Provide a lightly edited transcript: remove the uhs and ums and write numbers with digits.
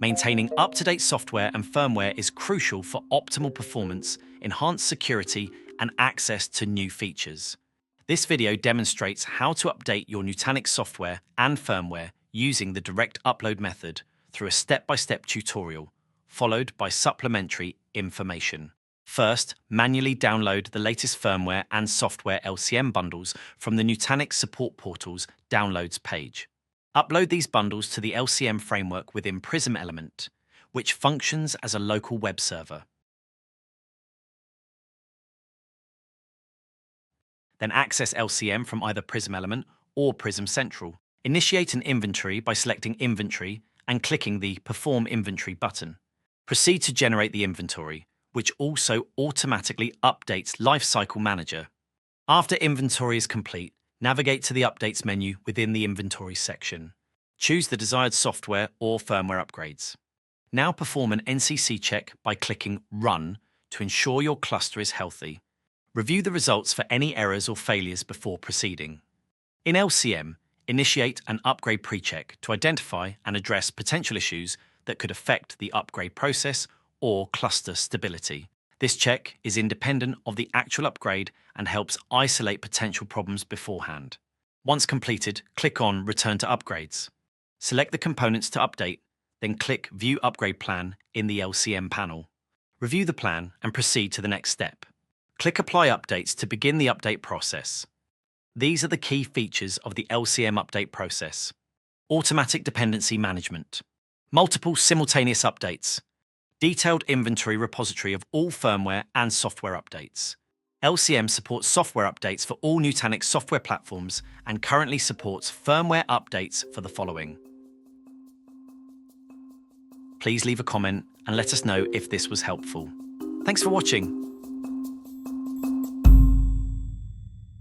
Maintaining up-to-date software and firmware is crucial for optimal performance, enhanced security, and access to new features. This video demonstrates how to update your Nutanix software and firmware using the direct upload method through a step-by-step tutorial, followed by supplementary information. First, manually download the latest firmware and software LCM bundles from the Nutanix support portal's Downloads page. Upload these bundles to the LCM framework within Prism Element, which functions as a local web server. Then access LCM from either Prism Element or Prism Central. Initiate an inventory by selecting Inventory and clicking the Perform Inventory button. Proceed to generate the inventory, which also automatically updates Lifecycle Manager. After inventory is complete, navigate to the Updates menu within the Inventory section. Choose the desired software or firmware upgrades. Now perform an NCC check by clicking Run to ensure your cluster is healthy. Review the results for any errors or failures before proceeding. In LCM, initiate an upgrade pre-check to identify and address potential issues that could affect the upgrade process or cluster stability. This check is independent of the actual upgrade and helps isolate potential problems beforehand. Once completed, click on Return to Upgrades. Select the components to update, then click View Upgrade Plan in the LCM panel. Review the plan and proceed to the next step. Click Apply Updates to begin the update process. These are the key features of the LCM update process. Automatic dependency management. Multiple simultaneous updates. Detailed inventory repository of all firmware and software updates. LCM supports software updates for all Nutanix software platforms and currently supports firmware updates for the following. Please leave a comment and let us know if this was helpful. Thanks for watching.